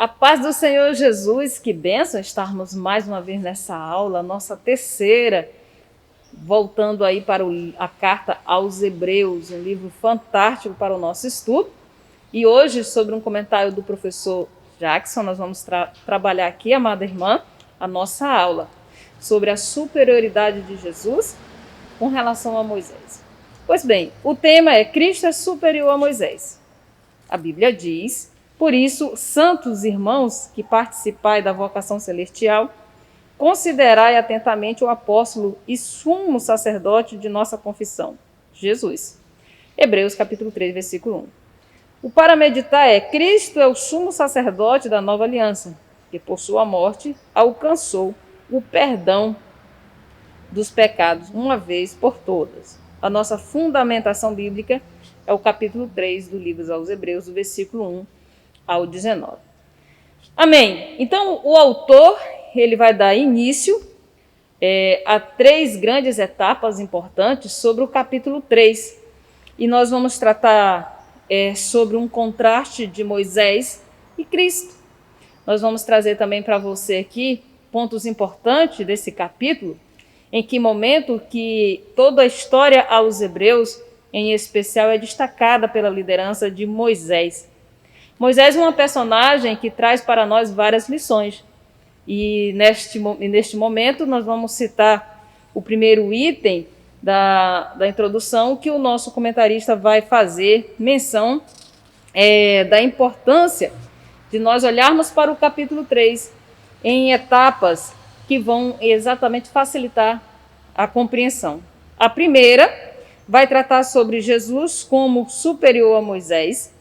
A paz do Senhor Jesus, que bênção estarmos mais uma vez nessa aula, nossa terceira, voltando aí para a carta aos Hebreus, um livro fantástico para o nosso estudo. E hoje, sobre um comentário do professor Jackson, nós vamos trabalhar aqui, amada irmã, a nossa aula sobre a superioridade de Jesus com relação a Moisés. Pois bem, o tema é Cristo é superior a Moisés. A Bíblia diz: por isso, santos irmãos que participais da vocação celestial, considerai atentamente o apóstolo e sumo sacerdote de nossa confissão, Jesus. Hebreus capítulo 3, versículo 1. O para meditar é: Cristo é o sumo sacerdote da nova aliança, que por sua morte alcançou o perdão dos pecados uma vez por todas. A nossa fundamentação bíblica é o capítulo 3 do livro aos Hebreus, do versículo 1 ao 19. Amém. Então, o autor ele vai dar início a três grandes etapas importantes sobre o capítulo 3. E nós vamos tratar sobre um contraste de Moisés e Cristo. Nós vamos trazer também para você aqui pontos importantes desse capítulo, em que momento que toda a história aos Hebreus, em especial, é destacada pela liderança de Moisés. Moisés é uma personagem que traz para nós várias lições. E neste momento nós vamos citar o primeiro item da introdução, que o nosso comentarista vai fazer menção da importância de nós olharmos para o capítulo 3 em etapas que vão exatamente facilitar a compreensão. A primeira vai tratar sobre Jesus como superior a Moisés.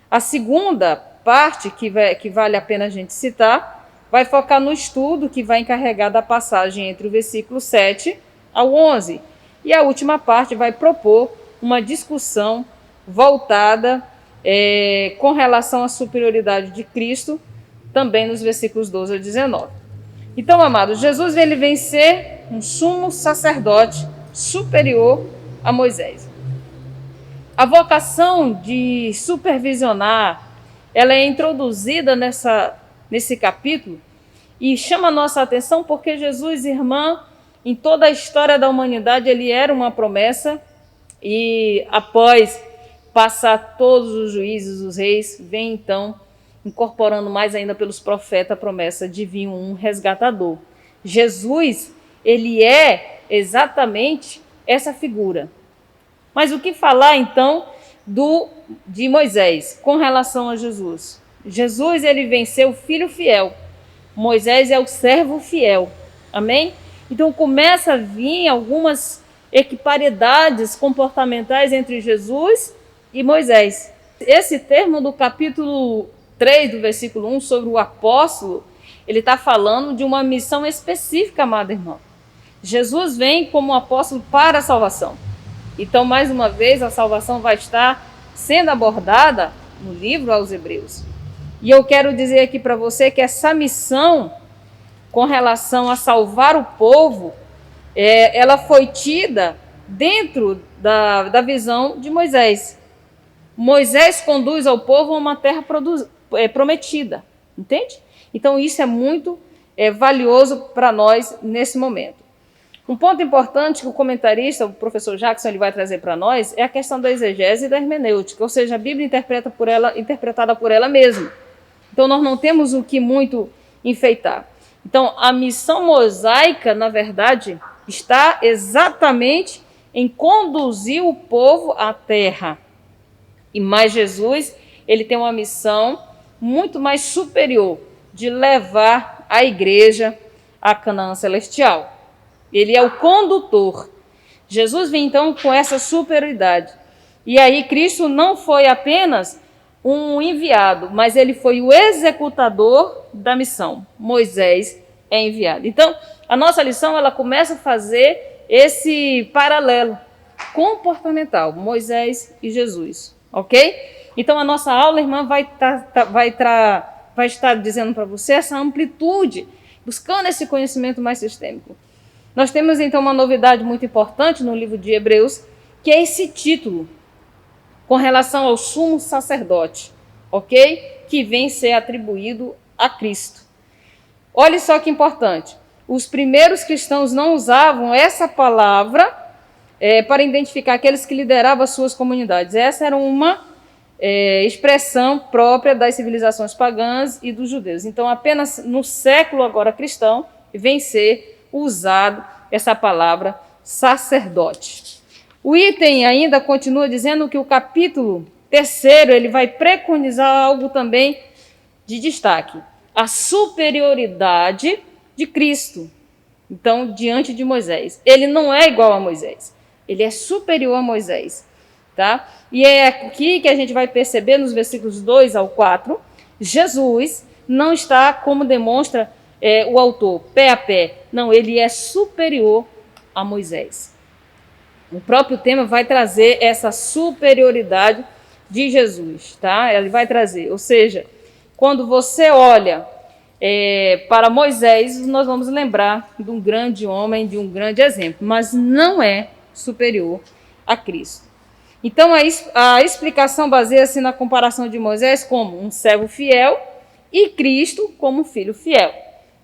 A segunda parte, que vale a pena a gente citar, vai focar no estudo que vai encarregar da passagem entre o versículo 7 ao 11. E a última parte vai propor uma discussão voltada com relação à superioridade de Cristo, também nos versículos 12 a 19. Então, amados, Jesus ele vem ser um sumo sacerdote superior a Moisés. A vocação de supervisionar, ela é introduzida nesse capítulo e chama a nossa atenção porque Jesus, irmã, em toda a história da humanidade, ele era uma promessa e após passar todos os juízes, os reis, vem então incorporando mais ainda pelos profetas a promessa de vir um resgatador. Jesus, ele é exatamente essa figura. Mas o que falar então de Moisés com relação a Jesus? Jesus ele vem ser o filho fiel. Moisés é o servo fiel. Amém? Então começa a vir algumas equiparidades comportamentais entre Jesus e Moisés. Esse termo do capítulo 3 do versículo 1 sobre o apóstolo, ele está falando de uma missão específica, amada irmã. Jesus vem como apóstolo para a salvação. Então, mais uma vez, a salvação vai estar sendo abordada no livro aos Hebreus. E eu quero dizer aqui para você que essa missão, com relação a salvar o povo, ela foi tida dentro da visão de Moisés. Moisés conduz ao povo a uma terra prometida, entende? Então, isso é muito valioso para nós nesse momento. Um ponto importante que o comentarista, o professor Jackson, ele vai trazer para nós é a questão da exegese e da hermenêutica, ou seja, a Bíblia interpretada por ela mesma. Então, nós não temos o que muito enfeitar. Então, a missão mosaica, na verdade, está exatamente em conduzir o povo à terra. E mais Jesus, ele tem uma missão muito mais superior de levar a igreja à Canaã celestial. Ele é o condutor. Jesus vem então com essa superioridade. E aí Cristo não foi apenas um enviado, mas ele foi o executador da missão. Moisés é enviado. Então, a nossa lição ela começa a fazer esse paralelo comportamental, Moisés e Jesus, ok? Então, a nossa aula, irmã, vai estar dizendo para você essa amplitude, buscando esse conhecimento mais sistêmico. Nós temos, então, uma novidade muito importante no livro de Hebreus, que é esse título, com relação ao sumo sacerdote, ok? Que vem ser atribuído a Cristo. Olha só que importante. Os primeiros cristãos não usavam essa palavra para identificar aqueles que lideravam as suas comunidades. Essa era uma expressão própria das civilizações pagãs e dos judeus. Então, apenas no século agora cristão, vem ser usado essa palavra sacerdote. O item ainda continua dizendo que o capítulo 3 ele vai preconizar algo também de destaque: a superioridade de Cristo. Então, diante de Moisés. Ele não é igual a Moisés. Ele é superior a Moisés. Tá? E é aqui que a gente vai perceber nos versículos 2 ao 4, Jesus não está, como demonstra o autor, pé a pé. Não, ele é superior a Moisés. O próprio tema vai trazer essa superioridade de Jesus. Tá? Ele vai trazer, ou seja, quando você olha para Moisés, nós vamos lembrar de um grande homem, de um grande exemplo, mas não é superior a Cristo. Então, a explicação baseia-se na comparação de Moisés como um servo fiel e Cristo como um filho fiel.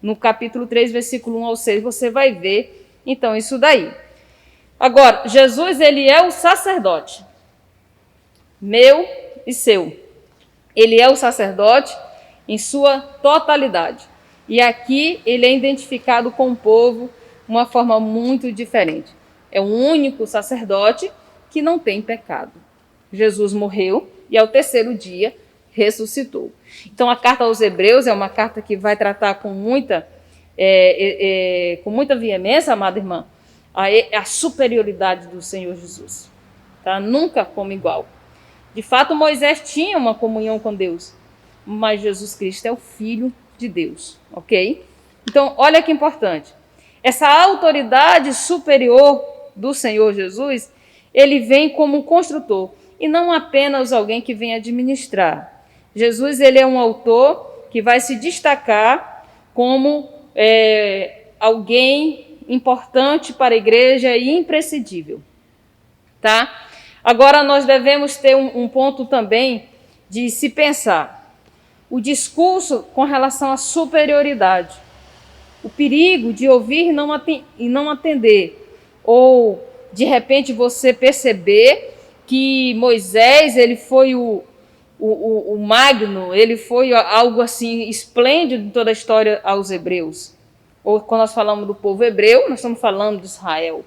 No capítulo 3, versículo 1 ao 6, você vai ver, então, isso daí. Agora, Jesus, ele é o sacerdote, meu e seu. Ele é o sacerdote em sua totalidade. E aqui ele é identificado com o povo de uma forma muito diferente. É o único sacerdote que não tem pecado. Jesus morreu e ao terceiro dia ressuscitou. Então a carta aos Hebreus é uma carta que vai tratar com muita veemência, amada irmã, a superioridade do Senhor Jesus. Tá? Nunca como igual. De fato, Moisés tinha uma comunhão com Deus, mas Jesus Cristo é o Filho de Deus, ok? Então, olha que importante. Essa autoridade superior do Senhor Jesus, ele vem como construtor e não apenas alguém que vem administrar. Jesus, ele é um autor que vai se destacar como alguém importante para a igreja e imprescindível. Tá? Agora, nós devemos ter um ponto também de se pensar. O discurso com relação à superioridade. O perigo de ouvir e não atender. Ou, de repente, você perceber que Moisés, ele foi o magno, ele foi algo assim esplêndido em toda a história aos hebreus. Ou quando nós falamos do povo hebreu, nós estamos falando de Israel.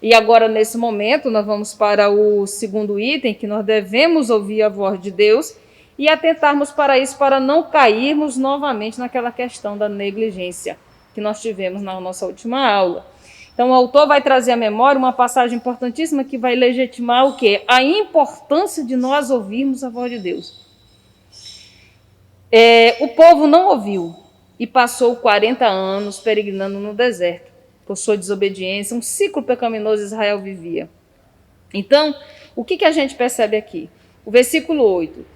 E agora, nesse momento, nós vamos para o segundo item, que nós devemos ouvir a voz de Deus e atentarmos para isso, para não cairmos novamente naquela questão da negligência que nós tivemos na nossa última aula. Então, o autor vai trazer à memória uma passagem importantíssima que vai legitimar o quê? A importância de nós ouvirmos a voz de Deus. O povo não ouviu e passou 40 anos peregrinando no deserto. Por sua desobediência, um ciclo pecaminoso Israel vivia. Então, o que a gente percebe aqui? O versículo 8.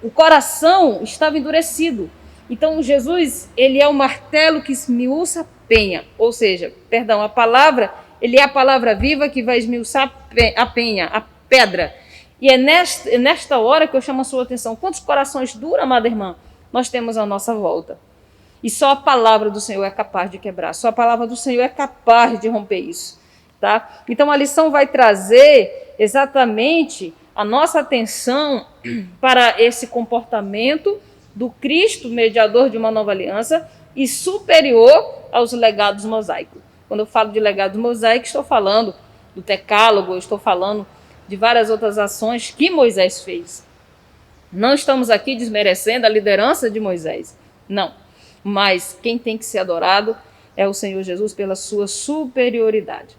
O coração estava endurecido. Então, Jesus, ele é o martelo que esmiuça a penha. Ou seja, a palavra, ele é a palavra viva que vai esmiuçar a penha, a pedra. E é nesta hora que eu chamo a sua atenção. Quantos corações duros, amada irmã, nós temos à nossa volta? E só a palavra do Senhor é capaz de quebrar. Só a palavra do Senhor é capaz de romper isso. Tá? Então, a lição vai trazer exatamente a nossa atenção para esse comportamento do Cristo, mediador de uma nova aliança, e superior aos legados mosaicos. Quando eu falo de legados mosaicos, estou falando do decálogo, estou falando de várias outras ações que Moisés fez. Não estamos aqui desmerecendo a liderança de Moisés. Não. Mas quem tem que ser adorado é o Senhor Jesus pela sua superioridade.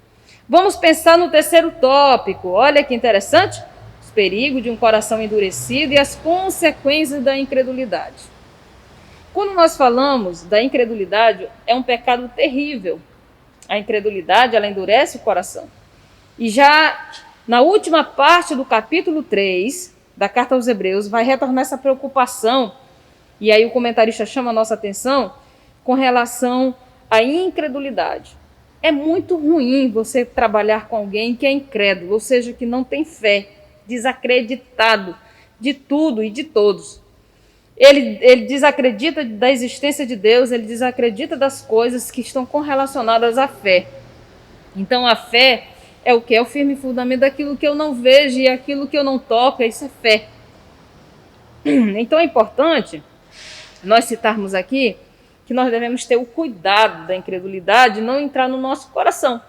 Vamos pensar no terceiro tópico. Olha que interessante. Os perigos de um coração endurecido e as consequências da incredulidade. Quando nós falamos da incredulidade, é um pecado terrível. A incredulidade, ela endurece o coração. E já na última parte do capítulo 3 da carta aos Hebreus, vai retornar essa preocupação. E aí o comentarista chama a nossa atenção com relação à incredulidade. É muito ruim você trabalhar com alguém que é incrédulo, ou seja, que não tem fé, desacreditado de tudo e de todos. Ele desacredita da existência de Deus, ele desacredita das coisas que estão correlacionadas à fé. Então a fé é o que? É o firme fundamento daquilo que eu não vejo e aquilo que eu não toco, isso é fé. Então é importante nós citarmos aqui que nós devemos ter o cuidado da incredulidade não entrar no nosso coração.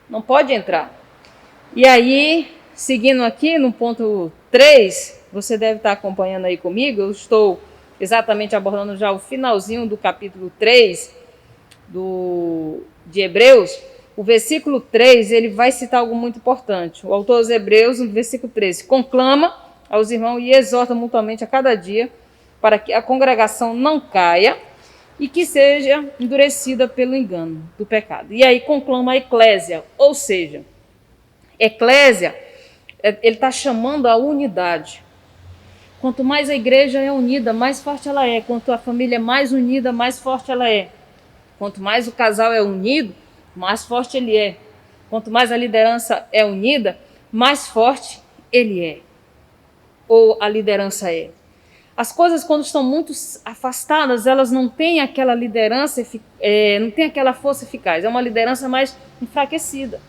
Não pode entrar. E aí, seguindo aqui no ponto 3, você deve estar acompanhando aí comigo, eu estou exatamente abordando já o finalzinho do capítulo 3 de Hebreus. O versículo 3, ele vai citar algo muito importante. O autor aos Hebreus, no versículo 13, conclama aos irmãos e exorta mutuamente a cada dia para que a congregação não caia e que seja endurecida pelo engano do pecado. E aí conclama a eclésia, ou seja, eclésia, ele está chamando a unidade. Quanto mais a igreja é unida, mais forte ela é. Quanto a família é mais unida, mais forte ela é. Quanto mais o casal é unido, mais forte ele é. Quanto mais a liderança é unida, mais forte ele é. Ou a liderança é. As coisas, quando estão muito afastadas, elas não têm aquela liderança, não tem aquela força eficaz. É uma liderança mais enfraquecida.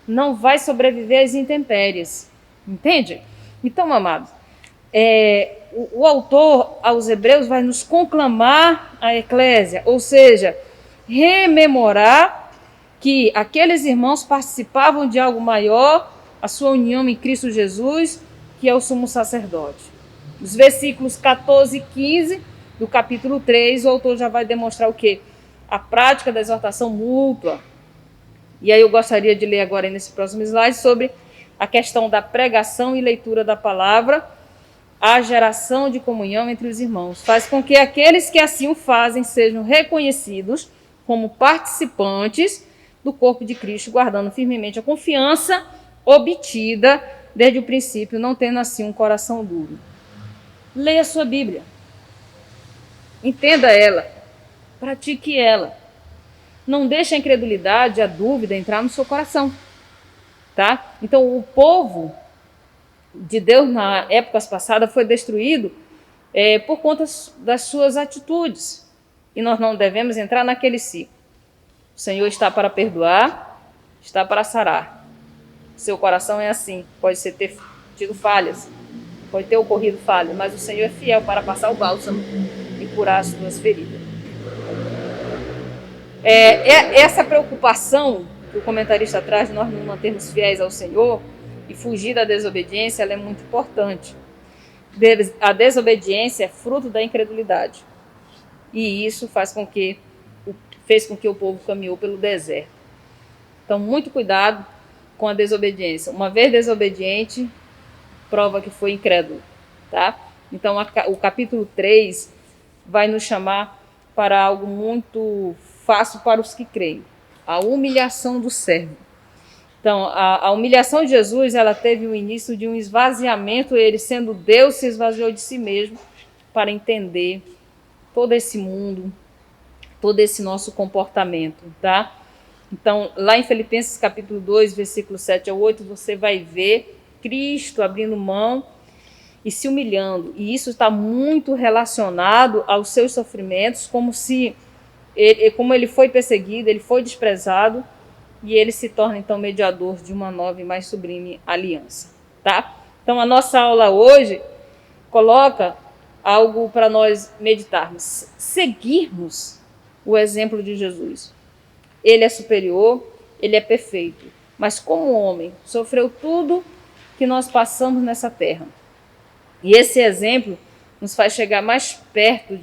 Não vai sobreviver às intempéries. Entende? Então, amados, o autor aos Hebreus vai nos conclamar a eclésia, ou seja, rememorar que aqueles irmãos participavam de algo maior, a sua união em Cristo Jesus, que é o sumo sacerdote. Os versículos 14 e 15 do capítulo 3, o autor já vai demonstrar o quê? A prática da exortação mútua. E aí eu gostaria de ler agora nesse próximo slide sobre a questão da pregação e leitura da palavra, a geração de comunhão entre os irmãos. Faz com que aqueles que assim o fazem sejam reconhecidos como participantes do corpo de Cristo, guardando firmemente a confiança obtida desde o princípio, não tendo assim um coração duro. Leia a sua Bíblia. Entenda ela. Pratique ela. Não deixe a incredulidade, a dúvida entrar no seu coração. Tá? Então, o povo de Deus, na épocas passadas, foi destruído por conta das suas atitudes. E nós não devemos entrar naquele ciclo. O Senhor está para perdoar, está para sarar. Seu coração é assim. Pode ter tido falhas, pode ter ocorrido falhas, mas o Senhor é fiel para passar o bálsamo e curar as suas feridas. Essa preocupação que o comentarista traz de nós nos mantermos fiéis ao Senhor e fugir da desobediência, ela é muito importante. A desobediência é fruto da incredulidade. E isso fez com que o povo caminhou pelo deserto. Então, muito cuidado com a desobediência. Uma vez desobediente, prova que foi incrédulo. Tá? Então, o capítulo 3 vai nos chamar para algo muito fácil para os que creem. A humilhação do servo. Então, a humilhação de Jesus, ela teve o início de um esvaziamento. Ele, sendo Deus, se esvaziou de si mesmo para entender todo esse mundo, todo esse nosso comportamento, tá? Então, lá em Filipenses capítulo 2, versículo 7 ao 8, você vai ver Cristo abrindo mão e se humilhando. E isso está muito relacionado aos seus sofrimentos, como ele foi perseguido, ele foi desprezado, e ele se torna, então, mediador de uma nova e mais sublime aliança, tá? Então, a nossa aula hoje coloca algo para nós meditarmos, seguirmos o exemplo de Jesus. Ele é superior, ele é perfeito, mas como homem, sofreu tudo que nós passamos nessa terra. E esse exemplo nos faz chegar mais perto